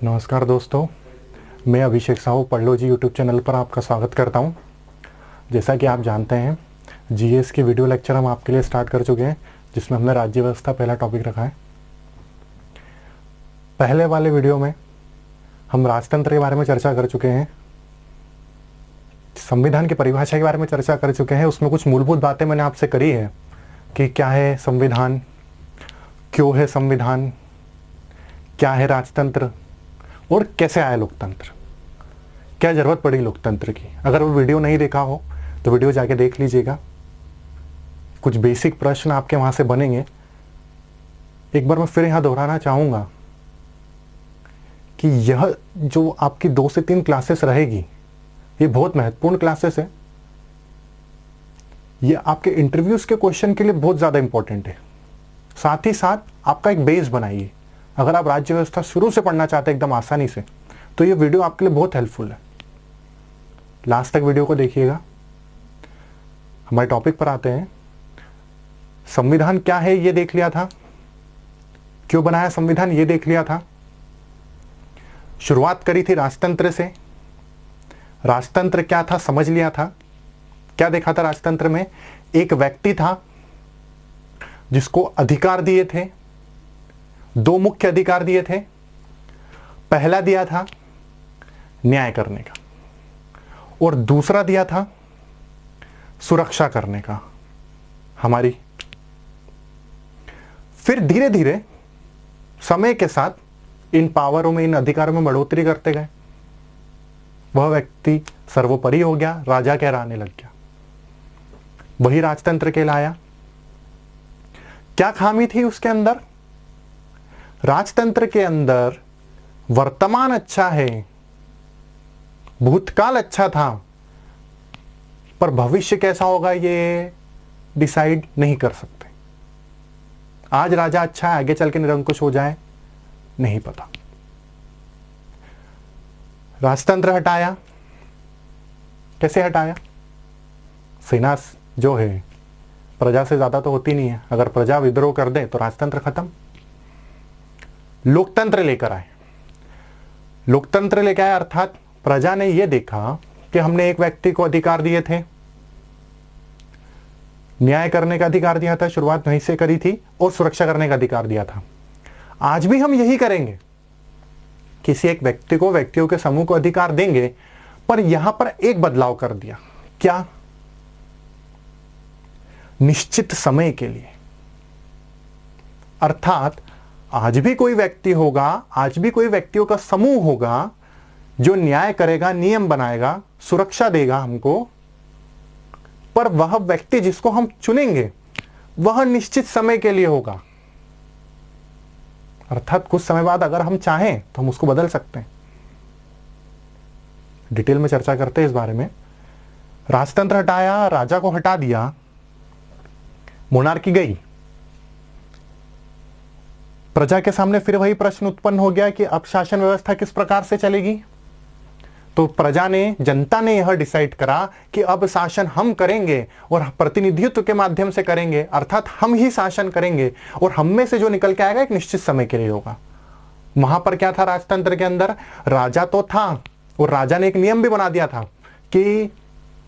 नमस्कार दोस्तों, मैं अभिषेक साहू पढ़ लो जी यूट्यूब चैनल पर आपका स्वागत करता हूं। जैसा कि आप जानते हैं, जीएस की वीडियो लेक्चर हम आपके लिए स्टार्ट कर चुके हैं, जिसमें हमने राज्य व्यवस्था पहला टॉपिक रखा है। पहले वाले वीडियो में हम राजतंत्र के बारे में चर्चा कर चुके हैं, संविधान की परिभाषा के बारे में चर्चा कर चुके हैं। उसमें कुछ मूलभूत बातें मैंने आपसे करी है कि क्या है संविधान, क्यों है संविधान, क्या है राजतंत्र और कैसे आया लोकतंत्र, क्या ज़रूरत पड़ी लोकतंत्र की। अगर वो वीडियो नहीं देखा हो तो वीडियो जाके देख लीजिएगा। कुछ बेसिक प्रश्न आपके वहाँ से बनेंगे। एक बार मैं फिर यहाँ दोहराना चाहूँगा कि यह जो आपकी 2 से 3 क्लासेस रहेगी, ये बहुत महत्वपूर्ण क्लासेस है। ये आपके इंटरव्यूज़ के क्वेश्चन के लिए बहुत ज़्यादा इंपॉर्टेंट है। साथ ही साथ आपका एक बेस बनाइए। अगर आप राज्य व्यवस्था शुरू से पढ़ना चाहते हैं एकदम आसानी से, तो ये वीडियो आपके लिए बहुत हेल्पफुल है। लास्ट तक वीडियो को देखिएगा। हमारे टॉपिक पर आते हैं। संविधान क्या है ये देख लिया था, क्यों बनाया संविधान ये देख लिया था। शुरुआत करी थी राजतंत्र से। राजतंत्र क्या था समझ लिया था। क्या देखा था राजतंत्र में? एक व्यक्ति था जिसको अधिकार दिए थे, 2 मुख्य अधिकार दिए थे। पहला दिया था न्याय करने का और दूसरा दिया था सुरक्षा करने का हमारी। फिर धीरे धीरे समय के साथ इन पावरों में, इन अधिकारों में बढ़ोतरी करते गए। वह व्यक्ति सर्वोपरि हो गया, राजा कहलाने लग गया। वही राजतंत्र कहलाया। क्या खामी थी उसके अंदर? राजतंत्र के अंदर वर्तमान अच्छा है, भूतकाल अच्छा था, पर भविष्य कैसा होगा ये डिसाइड नहीं कर सकते। आज राजा अच्छा है, आगे चल के निरंकुश हो जाए नहीं पता। राजतंत्र हटाया। कैसे हटाया? सेना जो है प्रजा से ज्यादा तो होती नहीं है। अगर प्रजा विद्रोह कर दे तो राजतंत्र खत्म। लोकतंत्र लेकर आए। लोकतंत्र लेकर आए अर्थात प्रजा ने यह देखा कि हमने एक व्यक्ति को अधिकार दिए थे, न्याय करने का अधिकार दिया था, शुरुआत वहीं से करी थी, और सुरक्षा करने का अधिकार दिया था। आज भी हम यही करेंगे। किसी एक व्यक्ति को, व्यक्तियों के समूह को अधिकार देंगे, पर यहां पर एक बदलाव कर दिया। क्या? निश्चित समय के लिए। अर्थात आज भी कोई व्यक्ति होगा, आज भी कोई व्यक्तियों का समूह होगा जो न्याय करेगा, नियम बनाएगा, सुरक्षा देगा हमको, पर वह व्यक्ति जिसको हम चुनेंगे वह निश्चित समय के लिए होगा। अर्थात कुछ समय बाद अगर हम चाहें तो हम उसको बदल सकते हैं। डिटेल में चर्चा करते हैं इस बारे में। राजतंत्र हटाया, राजा को हटा दिया, मोनार्की गई। प्रजा के सामने फिर वही प्रश्न उत्पन्न हो गया कि अब शासन व्यवस्था किस प्रकार से चलेगी। तो प्रजा ने, जनता ने यह डिसाइड करा कि अब शासन हम करेंगे और प्रतिनिधित्व के माध्यम से करेंगे, अर्थात हम ही शासन करेंगे और हम में से जो निकल के आएगा एक निश्चित समय के लिए होगा। वहां पर क्या था राजतंत्र के अंदर? राजा तो था और राजा ने एक नियम भी बना दिया था कि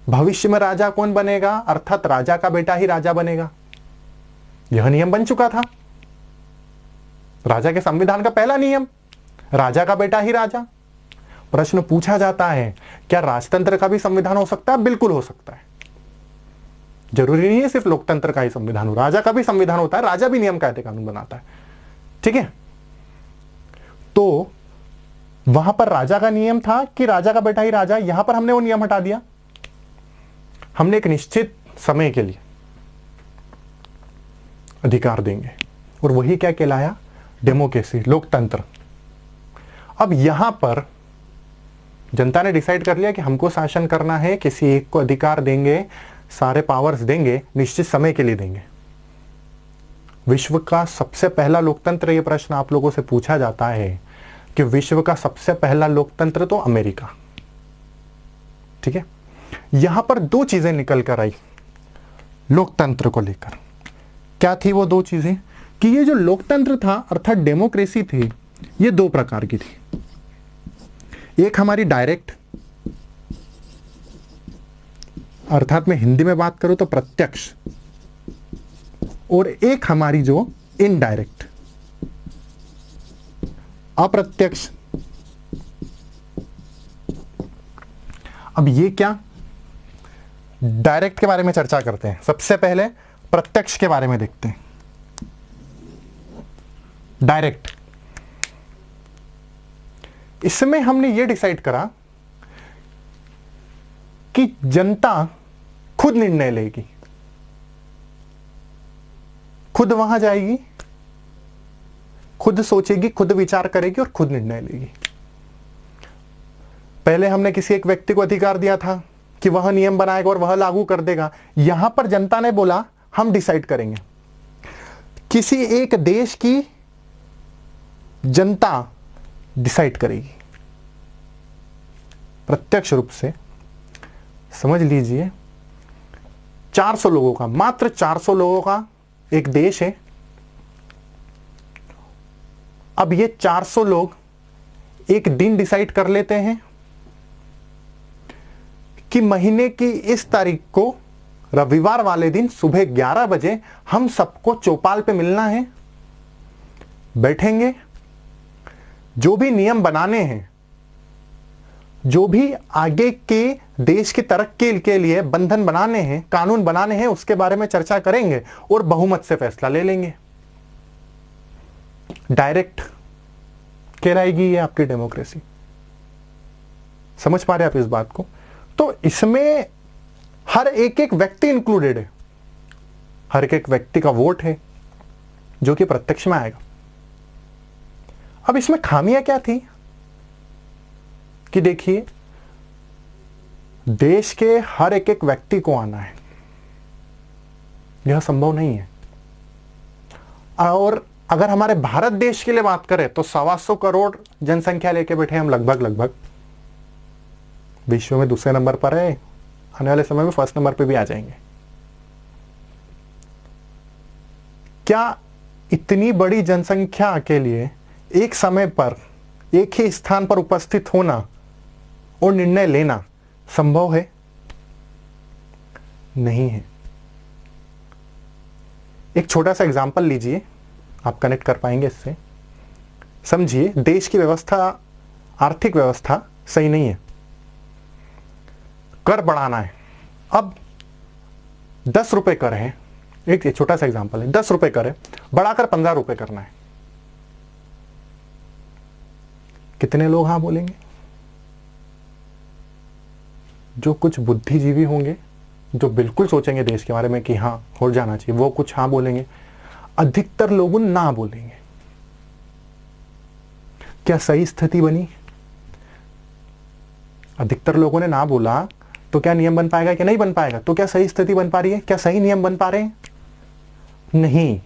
भविष्य में राजा कौन बनेगा, अर्थात राजा का बेटा ही राजा बनेगा। यह नियम बन चुका था। राजा के संविधान का पहला नियम, राजा का बेटा ही राजा। प्रश्न पूछा जाता है, क्या राजतंत्र का भी संविधान हो सकता है? बिल्कुल हो सकता है। जरूरी नहीं है सिर्फ लोकतंत्र का ही संविधान हो, राजा का भी संविधान होता है। राजा भी नियम कायदे कानून बनाता है। ठीक है। तो वहां पर राजा का नियम था कि राजा का बेटा ही राजा। यहां पर हमने वो नियम हटा दिया। हमने एक निश्चित समय के लिए अधिकार देंगे और वही क्या कहलाया? डेमोक्रेसी, लोकतंत्र। अब यहां पर जनता ने डिसाइड कर लिया कि हमको शासन करना है, किसी एक को अधिकार देंगे, सारे पावर्स देंगे, निश्चित समय के लिए देंगे। विश्व का सबसे पहला लोकतंत्र, यह प्रश्न आप लोगों से पूछा जाता है कि विश्व का सबसे पहला लोकतंत्र तो अमेरिका। ठीक है। यहां पर 2 चीजें निकल कर आई लोकतंत्र को लेकर। क्या थी वो 2 चीजें? कि ये जो लोकतंत्र था अर्थात डेमोक्रेसी थी, ये 2 प्रकार की थी। एक हमारी डायरेक्ट, अर्थात मैं हिंदी में बात करूं तो प्रत्यक्ष, और एक हमारी जो इनडायरेक्ट, अप्रत्यक्ष। अब ये क्या, डायरेक्ट के बारे में चर्चा करते हैं। सबसे पहले प्रत्यक्ष के बारे में देखते हैं। डायरेक्ट, इसमें हमने ये डिसाइड करा कि जनता खुद निर्णय लेगी, खुद वहां जाएगी, खुद सोचेगी, खुद विचार करेगी और खुद निर्णय लेगी। पहले हमने किसी एक व्यक्ति को अधिकार दिया था कि वह नियम बनाएगा और वह लागू कर देगा। यहां पर जनता ने बोला हम डिसाइड करेंगे। किसी एक देश की जनता डिसाइड करेगी प्रत्यक्ष रूप से। समझ लीजिए 400 लोगों का, मात्र 400 लोगों का एक देश है। अब ये 400 लोग एक दिन डिसाइड कर लेते हैं कि महीने की इस तारीख को रविवार वाले दिन सुबह 11 बजे हम सबको चौपाल पे मिलना है। बैठेंगे, जो भी नियम बनाने हैं, जो भी आगे के देश की तरक्की के लिए बंधन बनाने हैं, कानून बनाने हैं, उसके बारे में चर्चा करेंगे और बहुमत से फैसला ले लेंगे। डायरेक्ट कहलाएगी ये आपकी डेमोक्रेसी। समझ पा रहे आप इस बात को? तो इसमें हर एक एक व्यक्ति इंक्लूडेड है, हर एक एक व्यक्ति का वोट है जो कि प्रत्यक्ष में आएगा। अब इसमें खामियां क्या थी कि देखिए, देश के हर एक एक व्यक्ति को आना है, यह संभव नहीं है। और अगर हमारे भारत देश के लिए बात करें तो 125 करोड़ जनसंख्या लेके बैठे हम लगभग विश्व में दूसरे नंबर पर है, आने वाले समय में फर्स्ट नंबर पे भी आ जाएंगे। क्या इतनी बड़ी जनसंख्या के लिए एक समय पर एक ही स्थान पर उपस्थित होना और निर्णय लेना संभव है? नहीं है। एक छोटा सा एग्जांपल लीजिए, आप कनेक्ट कर पाएंगे इससे। समझिए, देश की व्यवस्था, आर्थिक व्यवस्था सही नहीं है, कर बढ़ाना है। अब 10 रुपए कर है, एक छोटा सा एग्जांपल है, 10 रुपए कर है, बढ़ाकर 15 रुपए करना है। कितने लोग हाँ बोलेंगे? जो कुछ बुद्धिजीवी होंगे, जो बिल्कुल सोचेंगे देश के बारे में कि हाँ हो जाना चाहिए, वो कुछ हाँ बोलेंगे। अधिकतर लोग ना बोलेंगे। क्या सही स्थिति बनी? अधिकतर लोगों ने ना बोला तो क्या नियम बन पाएगा कि नहीं बन पाएगा? तो क्या सही स्थिति बन पा रही है? क्या सही नियम बन पा रहे हैं? नहीं।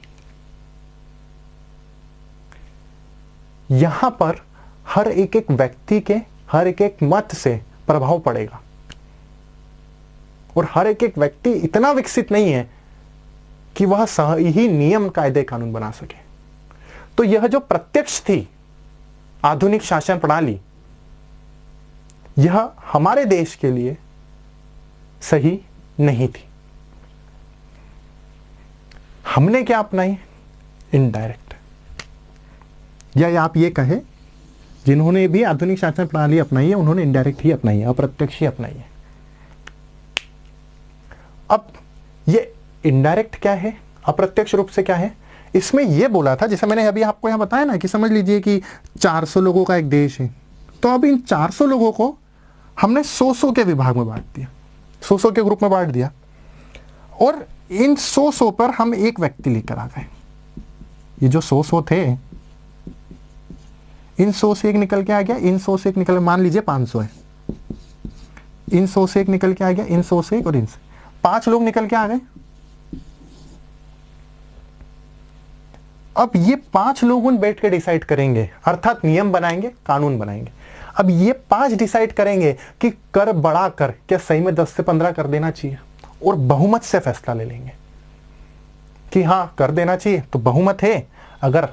यहां पर हर एक एक व्यक्ति के, हर एक एक मत से प्रभाव पड़ेगा, और हर एक एक व्यक्ति इतना विकसित नहीं है कि वह सही नियम, कायदे, कानून बना सके। तो यह जो प्रत्यक्ष थी आधुनिक शासन प्रणाली, यह हमारे देश के लिए सही नहीं थी। हमने क्या अपनाई? इनडायरेक्ट, या आप ये कहें जिन्होंने भी आधुनिक शासन प्रणाली अपनाई है उन्होंने इनडायरेक्ट ही अपनाई है, अप्रत्यक्ष ही अपनाई है। अब ये इनडायरेक्ट क्या है, अप्रत्यक्ष रूप से क्या है? इसमें यह बोला था, जैसे मैंने अभी आपको यहां बताया ना, कि समझ लीजिए कि 400 लोगों का एक देश है, तो अब इन 400 लोगों को हमने 100 के विभाग में बांट दिया, 100 के ग्रुप में बांट दिया, और इन 100 पर हम एक व्यक्ति लेकर आ गए। ये जो 100 थे, इन 100 से एक निकल के आ गया, इन 100 से एक निकल, मान लीजिए 500 है, इन 100 से एक निकल के आ गया, इन 100 से एक, और इनसे 5 लोग निकल के आ गए। अब ये 5 लोग बैठ के डिसाइड करेंगे, अर्थात नियम बनाएंगे, कानून बनाएंगे। अब ये 5 डिसाइड करेंगे कि कर बढ़ा कर क्या सही में 10 से 15 कर देना चाहिए, और बहुमत से फैसला ले लेंगे कि हाँ कर देना चाहिए। तो बहुमत है, अगर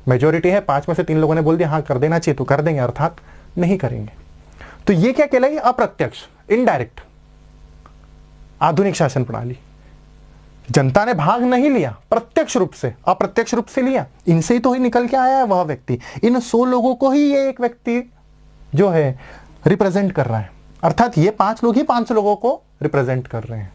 मेजॉरिटी है, 5 में से 3 लोगों ने बोल दिया हाँ कर देना चाहिए, तो कर देंगे, अर्थात नहीं करेंगे। तो ये क्या कहलाई? अप्रत्यक्ष, इनडायरेक्ट आधुनिक शासन प्रणाली। जनता ने भाग नहीं लिया प्रत्यक्ष रूप से, अप्रत्यक्ष रूप से लिया। इनसे ही तो ही निकल के आया है वह व्यक्ति। इन 100 लोगों को ही ये एक व्यक्ति जो है रिप्रेजेंट कर रहा है, अर्थात ये 5 लोग ही 500 लोगों को रिप्रेजेंट कर रहे हैं।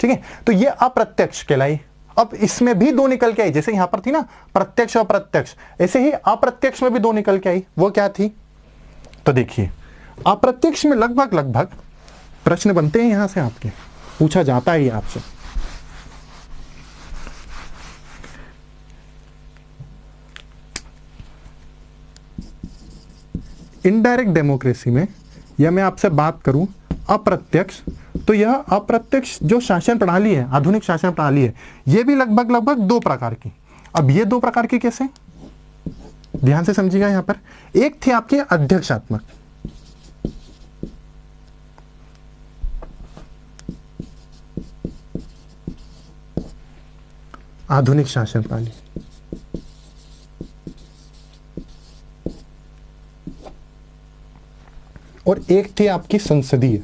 ठीक है, तो ये अप्रत्यक्ष कहलाई। अब इसमें भी 2 निकल के आई, जैसे यहां पर थी ना प्रत्यक्ष और अप्रत्यक्ष, ऐसे ही अप्रत्यक्ष में भी 2 निकल के आई। वो क्या थी? तो देखिए, अप्रत्यक्ष में लगभग प्रश्न बनते हैं, यहां से आपके पूछा जाता है आपसे। इनडायरेक्ट डेमोक्रेसी में, या मैं आपसे बात करूं अप्रत्यक्ष, तो यह अप्रत्यक्ष जो शासन प्रणाली है, आधुनिक शासन प्रणाली है, यह भी लगभग 2 प्रकार की। अब ये 2 प्रकार की कैसे? ध्यान से समझिएगा यहां पर। एक थी आपकी अध्यक्षात्मक, आधुनिक शासन प्रणाली, और एक थी आपकी संसदीय।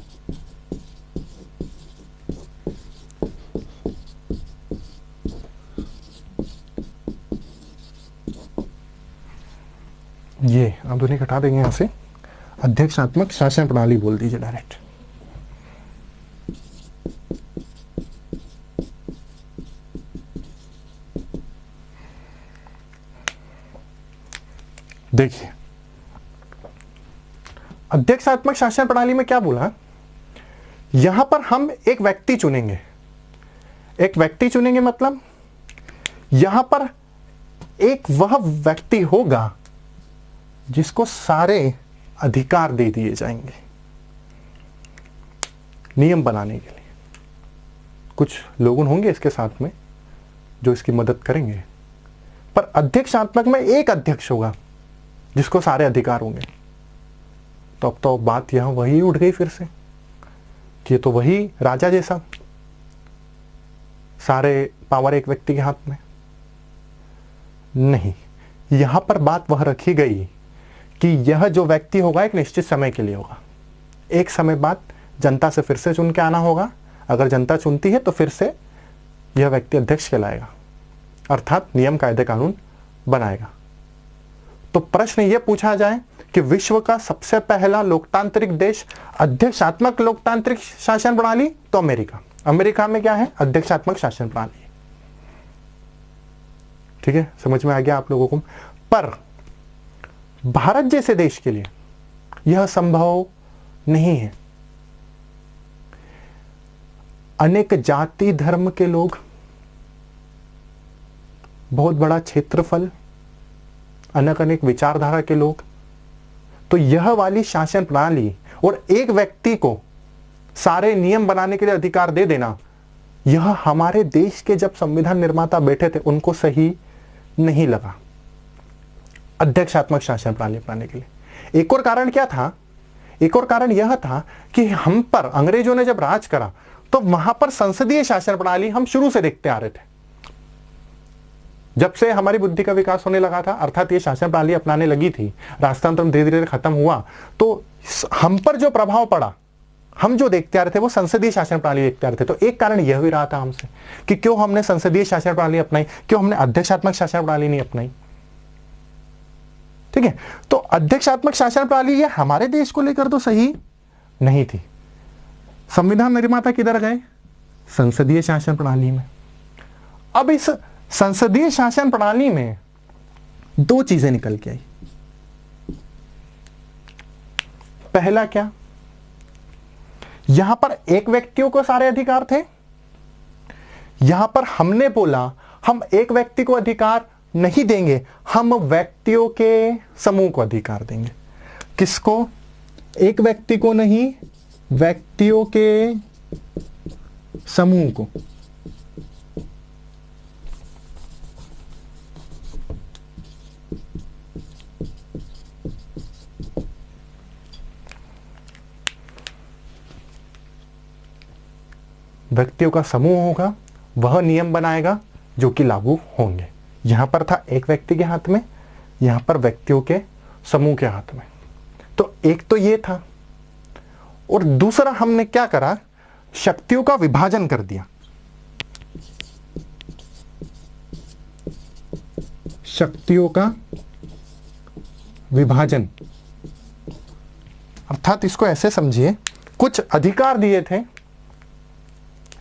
ये आधुनिक हटा देंगे यहां से, अध्यक्षात्मक शासन प्रणाली बोल दीजिए डायरेक्ट। देखिए, अध्यक्षात्मक शासन प्रणाली में क्या बोला? यहां पर हम एक व्यक्ति चुनेंगे। एक व्यक्ति चुनेंगे मतलब यहां पर एक वह व्यक्ति होगा जिसको सारे अधिकार दे दिए जाएंगे नियम बनाने के लिए। कुछ लोग होंगे इसके साथ में जो इसकी मदद करेंगे, पर अध्यक्षात्मक में एक अध्यक्ष होगा जिसको सारे अधिकार होंगे। तो अब तो बात यहां वही उठ गई फिर से कि ये तो वही राजा जैसा, सारे पावर एक व्यक्ति के हाथ में। नहीं, यहां पर बात वह रखी गई कि यह जो व्यक्ति होगा एक निश्चित समय के लिए होगा। एक समय बाद जनता से फिर से चुन के आना होगा। अगर जनता चुनती है तो फिर से यह व्यक्ति अध्यक्ष कहलाएगा, अर्थात नियम कायदे कानून बनाएगा। तो प्रश्न यह पूछा जाए कि विश्व का सबसे पहला लोकतांत्रिक देश अध्यक्षात्मक लोकतांत्रिक शासन प्रणाली, तो अमेरिका। अमेरिका में क्या है? अध्यक्षात्मक शासन प्रणाली। ठीक है, समझ में आ गया आप लोगों को। पर भारत जैसे देश के लिए यह संभव नहीं है। अनेक जाति धर्म के लोग, बहुत बड़ा क्षेत्रफल, अनेक विचारधारा के लोग, तो यह वाली शासन प्रणाली और एक व्यक्ति को सारे नियम बनाने के लिए अधिकार दे देना, यह हमारे देश के जब संविधान निर्माता बैठे थे उनको सही नहीं लगा अध्यक्षात्मक शासन प्रणाली अपनाने के लिए। एक और कारण क्या था? एक और कारण यह था कि हम पर अंग्रेजों ने जब राज करा तो वहां पर संसदीय शासन प्रणाली हम शुरू से देखते आ रहे थे। जब से हमारी बुद्धि का विकास होने लगा था, अर्थात ये शासन प्रणाली अपनाने लगी थी, राजतंत्र धीरे धीरे खत्म हुआ, तो हम पर जो प्रभाव पड़ा, हम जो देखते आ रहे थे वो संसदीय शासन प्रणाली देखते आ रहे थे। तो एक कारण यह भी रहा था हमसे कि क्यों हमने संसदीय शासन प्रणाली अपनाई, क्यों हमने अध्यक्षात्मक शासन प्रणाली नहीं अपनाई। ठीक है, तो अध्यक्षात्मक शासन प्रणाली ये हमारे देश को लेकर तो सही नहीं थी। संविधान निर्माता किधर गए? संसदीय शासन प्रणाली में। अब इस संसदीय शासन प्रणाली में 2 चीजें निकल के आई। पहला क्या? यहां पर एक व्यक्तियों को सारे अधिकार थे। यहां पर हमने बोला हम एक व्यक्ति को अधिकार नहीं देंगे, हम व्यक्तियों के समूह को अधिकार देंगे। किसको? एक व्यक्ति को नहीं, व्यक्तियों के समूह को। व्यक्तियों का समूह होगा, वह नियम बनाएगा जो कि लागू होंगे। यहां पर था एक व्यक्ति के हाथ में, यहां पर व्यक्तियों के समूह के हाथ में। तो एक तो ये था, और दूसरा हमने क्या करा, शक्तियों का विभाजन कर दिया। शक्तियों का विभाजन अर्थात इसको ऐसे समझिए, कुछ अधिकार दिए थे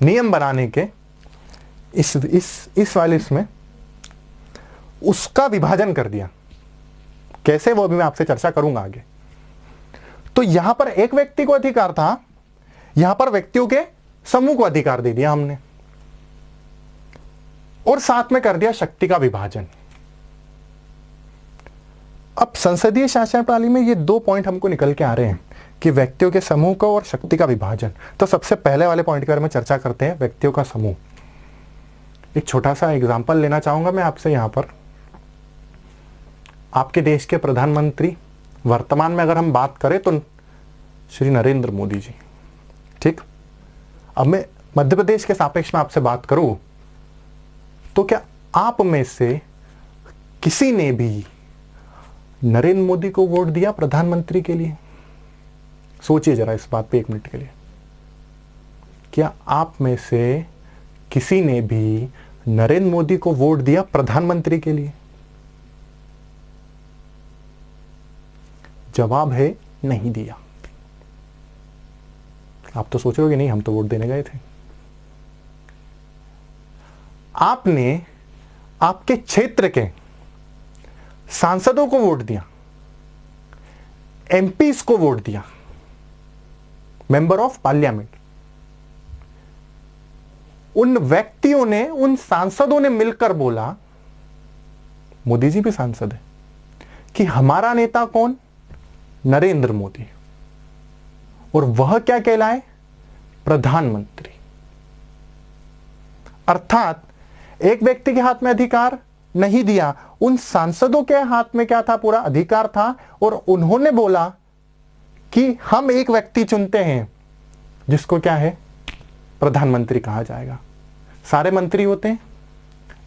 नियम बनाने के इस वाले इसमें, उसका विभाजन कर दिया। कैसे, वो भी मैं आपसे चर्चा करूंगा आगे। तो यहां पर एक व्यक्ति को अधिकार था, यहां पर व्यक्तियों के समूह को अधिकार दे दिया हमने, और साथ में कर दिया शक्ति का विभाजन। अब संसदीय शासन प्रणाली में ये दो पॉइंट हमको निकल के आ रहे हैं कि व्यक्तियों के समूह को और शक्ति का विभाजन। तो सबसे पहले वाले पॉइंट के बारे में चर्चा करते हैं, व्यक्तियों का समूह। एक छोटा सा एग्जांपल लेना चाहूंगा मैं आपसे। यहां पर आपके देश के प्रधानमंत्री वर्तमान में अगर हम बात करें तो श्री नरेंद्र मोदी जी, ठीक। अब मैं मध्य प्रदेश के सापेक्ष में आपसे बात करूं तो क्या आप में से किसी ने भी नरेंद्र मोदी को वोट दिया प्रधानमंत्री के लिए? सोचिए जरा इस बात पे एक मिनट के लिए। क्या आप में से किसी ने भी नरेंद्र मोदी को वोट दिया प्रधानमंत्री के लिए? जवाब है नहीं दिया। आप तो सोच रहे हो कि नहीं, हम तो वोट देने गए थे। आपने आपके क्षेत्र के सांसदों को वोट दिया, एमपीज को वोट दिया, मेंबर ऑफ पार्लियामेंट। उन व्यक्तियों ने, उन सांसदों ने मिलकर बोला, मोदी जी भी सांसद है, कि हमारा नेता कौन? नरेंद्र मोदी। और वह क्या कहलाए? प्रधानमंत्री। अर्थात एक व्यक्ति के हाथ में अधिकार नहीं दिया, उन सांसदों के हाथ में क्या था? पूरा अधिकार था, और उन्होंने बोला कि हम एक व्यक्ति चुनते हैं जिसको क्या है? प्रधानमंत्री कहा जाएगा। सारे मंत्री होते हैं,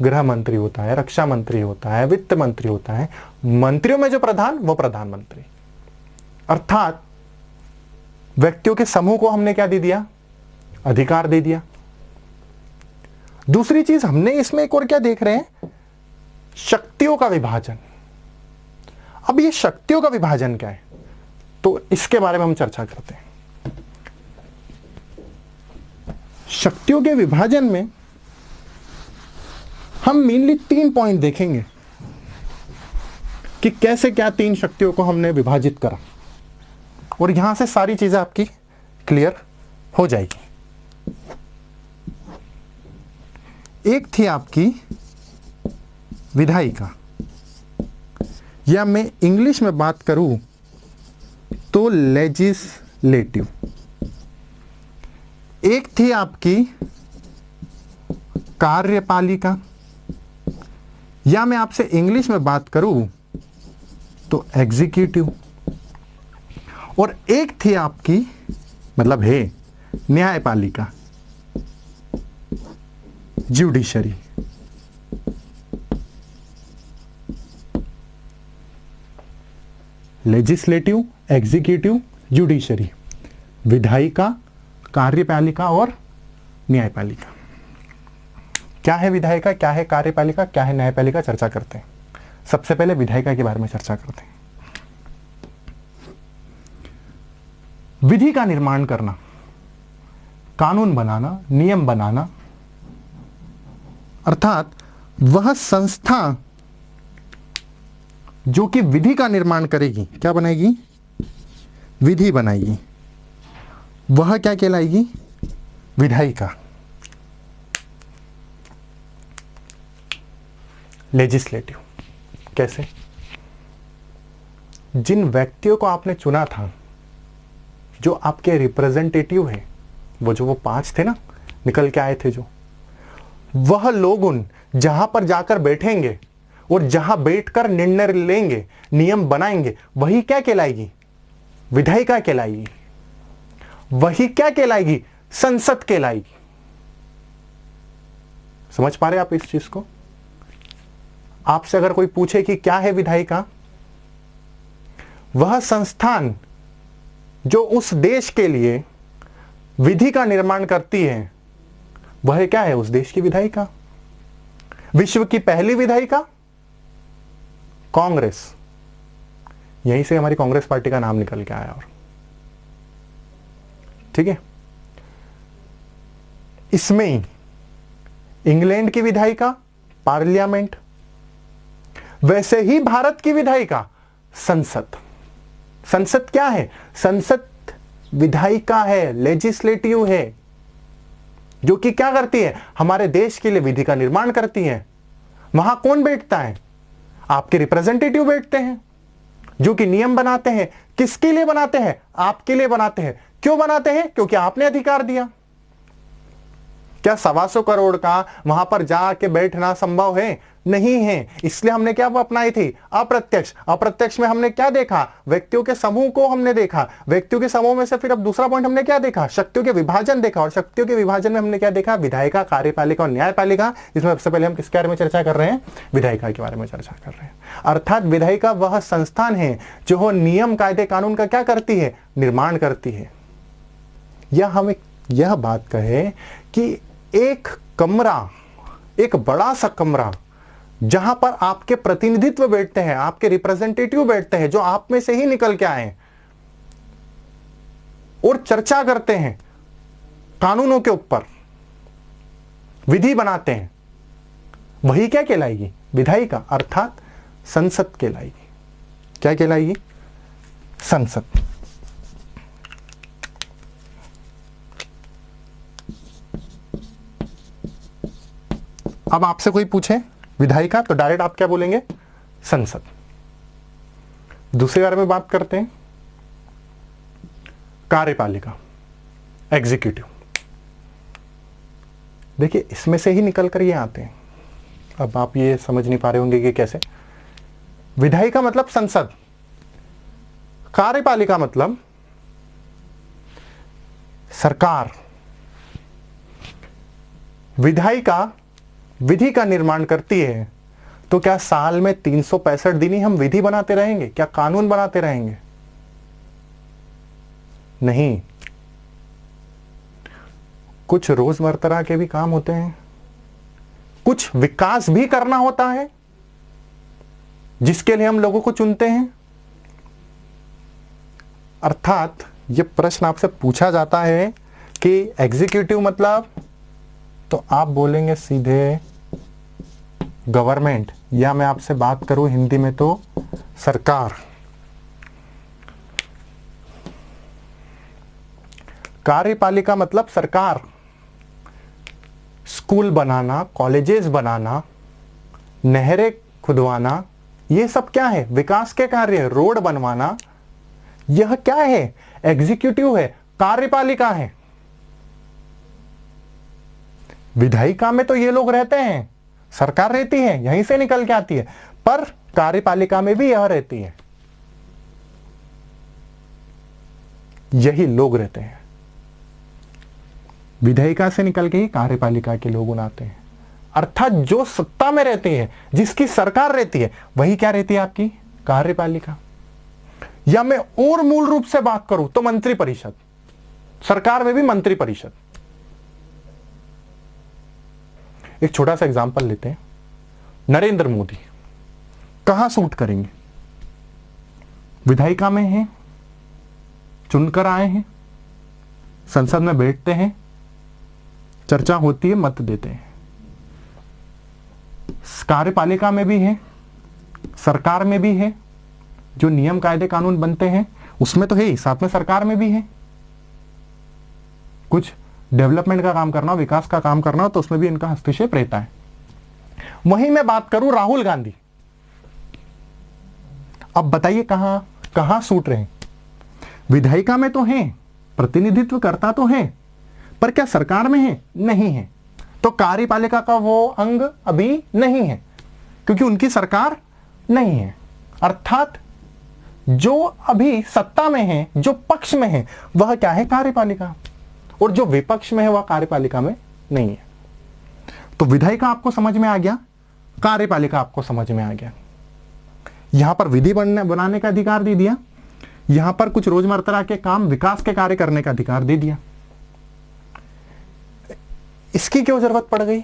गृह मंत्री होता है, रक्षा मंत्री होता है, वित्त मंत्री होता है, मंत्रियों में जो प्रधान, वो प्रधानमंत्री। अर्थात व्यक्तियों के समूह को हमने क्या दे दिया? अधिकार दे दिया। दूसरी चीज हमने इसमें एक और क्या देख रहे हैं? शक्तियों का विभाजन। अब ये शक्तियों का विभाजन क्या है, तो इसके बारे में हम चर्चा करते हैं। शक्तियों के विभाजन में हम मेनली 3 पॉइंट देखेंगे कि कैसे क्या 3 शक्तियों को हमने विभाजित करा, और यहां से सारी चीजें आपकी क्लियर हो जाएगी। एक थी आपकी विधायिका, या मैं इंग्लिश में बात करूं तो लेजिस्लेटिव। एक थी आपकी कार्यपालिका, या मैं आपसे इंग्लिश में बात करूं तो एग्जीक्यूटिव। और एक थी आपकी, मतलब है, न्यायपालिका, जुडिशरी। लेजिस्लेटिव, एग्जीक्यूटिव, जुडिशरी, विधायिका, कार्यपालिका और न्यायपालिका। क्या है विधायिका, क्या है कार्यपालिका, क्या है न्यायपालिका, चर्चा करते हैं। सबसे पहले विधायिका के बारे में चर्चा करते हैं। विधि का निर्माण करना, कानून बनाना, नियम बनाना, अर्थात वह संस्था जो कि विधि का निर्माण करेगी, क्या बनाएगी? विधि बनाएगी, वह क्या कहलाएगी? विधायिका। लेजिस्लेटिव कैसे? जिन व्यक्तियों को आपने चुना था, जो आपके रिप्रेजेंटेटिव है, वो 5 थे ना, निकल के आए थे जो, वह लोग उन जहां पर जाकर बैठेंगे और जहां बैठकर निर्णय लेंगे, नियम बनाएंगे, वही क्या कहलाएगी? विधायिका कहलाएगी। वही क्या कहलाएगी? संसद कहलाएगी। समझ पा रहे आप इस चीज को? आपसे अगर कोई पूछे कि क्या है विधायिका, वह संस्थान जो उस देश के लिए विधि का निर्माण करती है वह क्या है? उस देश की विधायिका। विश्व की पहली विधायिका कांग्रेस, यहीं से हमारी कांग्रेस पार्टी का नाम निकल के आया। और ठीक है, इसमें ही इंग्लैंड की विधायिका पार्लियामेंट, वैसे ही भारत की विधायिका संसद। संसद क्या है? संसद विधायिका है, लेजिस्लेटिव है, जो कि क्या करती है? हमारे देश के लिए विधि का निर्माण करती है। वहां कौन बैठता है? आपके रिप्रेजेंटेटिव बैठते हैं, जो कि नियम बनाते हैं। किसके लिए बनाते हैं? आपके लिए बनाते हैं। क्यों बनाते हैं? क्योंकि आपने अधिकार दिया। क्या 125 करोड़ का वहां पर जाके बैठना संभव है? नहीं है। इसलिए हमने क्या वो अपनाई थी? अप्रत्यक्ष। अप्रत्यक्ष में हमने क्या देखा? व्यक्तियों के समूह को हमने देखा। व्यक्तियों के समूह में से फिर अब दूसरा पॉइंट हमने क्या देखा? शक्तियों के विभाजन देखा। और शक्तियों के विभाजन में हमने क्या देखा? विधायिका, कार्यपालिका और न्यायपालिका। इसमें सबसे पहले हम किसके बारे में चर्चा कर रहे हैं? विधायिका के बारे में चर्चा कर रहे हैं। अर्थात विधायिका वह संस्थान है जो नियम, कायदे, कानून का क्या करती है? निर्माण करती है। या हम यह बात कहें कि एक कमरा, एक बड़ा सा कमरा, जहां पर आपके प्रतिनिधित्व बैठते हैं, आपके रिप्रेजेंटेटिव बैठते हैं, जो आप में से ही निकल के आए और चर्चा करते हैं कानूनों के ऊपर, विधि बनाते हैं, वही क्या कहलाएगी? विधायिका, अर्थात संसद कहलाएगी। क्या कहलाएगी? संसद। अब आपसे कोई पूछे विधायिका, तो डायरेक्ट आप क्या बोलेंगे? संसद। दूसरे बारे में बात करते हैं, कार्यपालिका, एग्जीक्यूटिव। देखिए, इसमें से ही निकल कर ये आते हैं। अब आप ये समझ नहीं पा रहे होंगे कि कैसे। विधायिका मतलब संसद, कार्यपालिका मतलब सरकार। विधायिका विधि का निर्माण करती है, तो क्या साल में 365 दिन ही हम विधि बनाते रहेंगे? क्या कानून बनाते रहेंगे? नहीं। कुछ रोजमर्रा के भी काम होते हैं, कुछ विकास भी करना होता है, जिसके लिए हम लोगों को चुनते हैं। अर्थात यह प्रश्न आपसे पूछा जाता है कि एग्जीक्यूटिव मतलब, तो आप बोलेंगे सीधे गवर्नमेंट, या मैं आपसे बात करूं हिंदी में तो सरकार। कार्यपालिका मतलब सरकार। स्कूल बनाना, कॉलेजेस बनाना, नहरें खुदवाना, ये सब क्या है? विकास के कार्य। रोड बनवाना, यह क्या है? एग्जीक्यूटिव है, कार्यपालिका है। विधायिका में तो ये लोग रहते हैं, सरकार रहती है, यहीं से निकल के आती है, पर कार्यपालिका में भी यह रहती है, यही लोग रहते हैं। विधायिका से निकल के ही कार्यपालिका के लोग आते हैं। अर्थात जो सत्ता में रहती है, जिसकी सरकार रहती है, वही क्या रहती है? आपकी कार्यपालिका। या मैं और मूल रूप से बात करूं तो मंत्रिपरिषद। सरकार में भी मंत्रिपरिषद। एक छोटा सा एग्जांपल लेते हैं। नरेंद्र मोदी कहां सूट करेंगे? विधायिका में हैं, चुनकर आए हैं, संसद में बैठते हैं, चर्चा होती है, मत देते हैं। कार्यपालिका में भी है, सरकार में भी है, जो नियम, कायदे, कानून बनते हैं उसमें तो है ही, साथ में सरकार में भी है। कुछ डेवलपमेंट का काम करना, विकास का काम करना, तो उसमें भी इनका हस्तक्षेप रहता है। वहीं मैं बात करूं राहुल गांधी, अब बताइए कहां सूट रहे? विधायिका में तो हैं, प्रतिनिधित्व करता तो है, पर क्या सरकार में है? नहीं है। तो कार्यपालिका का वो अंग अभी नहीं है, क्योंकि उनकी सरकार नहीं है। अर्थात जो अभी सत्ता में है, जो पक्ष में है, वह क्या है? कार्यपालिका। और जो विपक्ष में है वह कार्यपालिका में नहीं है। तो विधायिका आपको समझ में आ गया, कार्यपालिका आपको समझ में आ गया। यहां पर विधि बनाने का अधिकार दे दिया, यहां पर कुछ रोजमर्रा के काम विकास के कार्य करने का अधिकार दे दिया। इसकी क्यों जरूरत पड़ गई?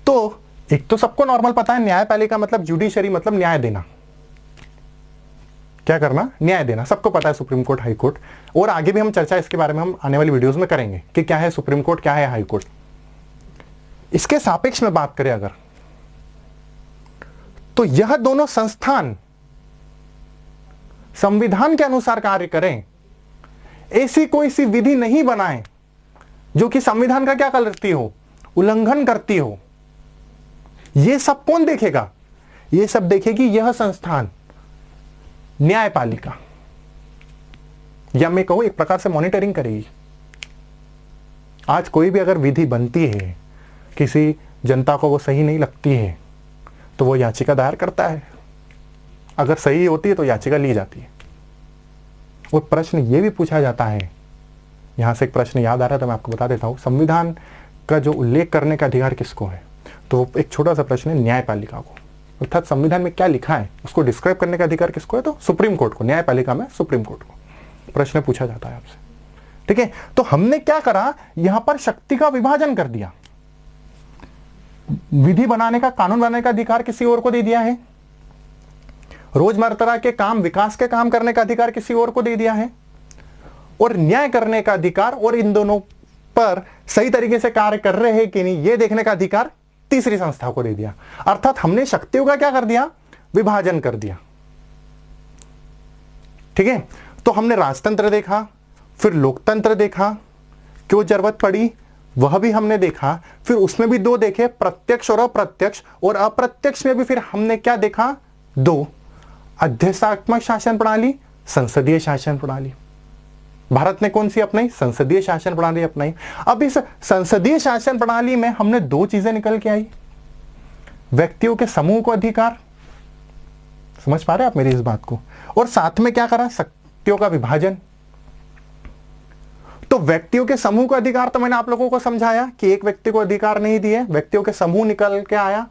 तो एक तो सबको नॉर्मल पता है, न्यायपालिका मतलब जुडिशरी मतलब न्याय देना। क्या करना? न्याय देना। सबको पता है सुप्रीम कोर्ट, हाई कोर्ट, और आगे भी हम चर्चा इसके बारे में हम आने वाली वीडियोस में करेंगे कि क्या है सुप्रीम कोर्ट, क्या है हाई कोर्ट। इसके सापेक्ष में बात करें अगर, तो यह दोनों संस्थान संविधान के अनुसार कार्य करें, ऐसी कोई सी विधि नहीं बनाए जो कि संविधान का क्या करती हो? उल्लंघन करती हो। यह सब कौन देखेगा? यह सब देखेगी यह संस्थान, न्यायपालिका, या मैं कहूं एक प्रकार से मॉनिटरिंग करेगी। आज कोई भी अगर विधि बनती है, किसी जनता को वो सही नहीं लगती है, तो वो याचिका दायर करता है। अगर सही होती है तो याचिका ली जाती है। और प्रश्न ये भी पूछा जाता है, यहां से एक प्रश्न याद आ रहा था, मैं आपको बता देता हूं। संविधान का जो उल्लेख करने का अधिकार किसको है? तो एक छोटा सा प्रश्न है, न्यायपालिका को। अर्थात संविधान में क्या लिखा है उसको डिस्क्राइब करने का अधिकार किसको है? तो सुप्रीम कोर्ट को। न्यायपालिका में सुप्रीम कोर्ट को प्रश्न पूछा जाता है आपसे। ठीक है, तो हमने क्या करा, यहां पर शक्ति का विभाजन कर दिया। विधि बनाने का, कानून बनाने का अधिकार किसी और को दे दिया है, रोजमर्रा के काम, विकास के काम करने का अधिकार किसी और को दे दिया है, और न्याय करने का अधिकार और इन दोनों पर सही तरीके से कार्य कर रहे हैं कि नहीं, यह देखने का अधिकार तीसरी संस्था को दे दिया। अर्थात हमने शक्तियों का क्या कर दिया? विभाजन कर दिया। ठीक है, तो हमने राजतंत्र देखा, फिर लोकतंत्र देखा, क्यों जरूरत पड़ी वह भी हमने देखा, फिर उसमें भी दो देखे, प्रत्यक्ष और अप्रत्यक्ष, और अप्रत्यक्ष में भी फिर हमने क्या देखा? दो, अध्यक्षात्मक शासन प्रणाली, संसदीय शासन प्रणाली। भारत ने कौन सी अपनाई? संसदीय शासन प्रणाली अपनाई। अब इस संसदीय शासन प्रणाली में हमने दो चीजें निकल के आई, व्यक्तियों के समूह को अधिकार, समझ पा रहे आप मेरी इस बात को, और साथ में क्या करा? शक्तियों का विभाजन। तो व्यक्तियों के समूह का अधिकार तो मैंने आप लोगों को समझाया कि एक व्यक्ति को अधिकार नहीं दिए, व्यक्तियों के समूह निकल के आया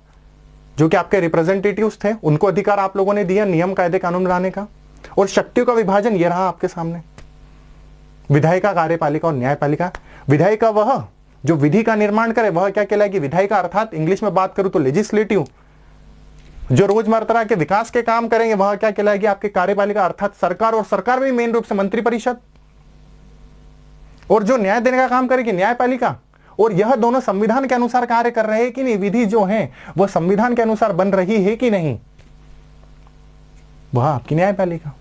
जो कि आपके रिप्रेजेंटेटिव्स थे, उनको अधिकार आप लोगों ने दिया नियम कायदे कानून बनाने का। और शक्तियों का विभाजन ये रहा आपके सामने, विधायिका, कार्यपालिका और न्यायपालिका। विधायिका वह जो विधि का निर्माण करे, वह क्या कहलाएगी? विधायिका, अर्थात इंग्लिश में बात करूं तो लेजिस्लेटिव। जो रोजमर्रा के विकास के काम करेंगे वह क्या कहलाएगी? आपकी कार्यपालिका, अर्थात सरकार, और सरकार में मेन रूप से मंत्रिपरिषद। और जो न्याय देने का काम करेगी, न्यायपालिका। और यह दोनों संविधान के अनुसार कार्य कर रहे हैं कि नहीं, विधि जो है वह संविधान के अनुसार बन रही है कि नहीं, वह आपकी न्यायपालिका।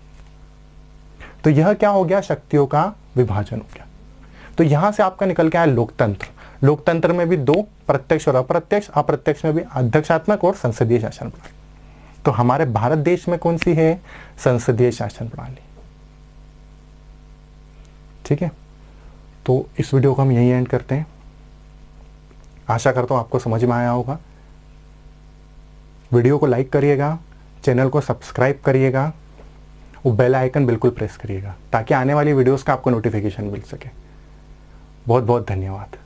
तो यह क्या हो गया? शक्तियों का विभाजन हो गया। तो यहां से आपका निकल के आया लोकतंत्र। लोकतंत्र में भी दो, प्रत्यक्ष और अप्रत्यक्ष, अप्रत्यक्ष में भी अध्यक्षात्मक और संसदीय शासन प्रणाली। तो हमारे भारत देश में कौन सी है? संसदीय शासन प्रणाली। ठीक है, तो इस वीडियो को हम यहीं एंड करते हैं। आशा करता हूं आपको समझ में आया होगा। वीडियो को लाइक करिएगा, चैनल को सब्सक्राइब करिएगा, वो बेल आइकन बिल्कुल प्रेस करिएगा ताकि आने वाली वीडियोस का आपको नोटिफिकेशन मिल सके। बहुत बहुत धन्यवाद।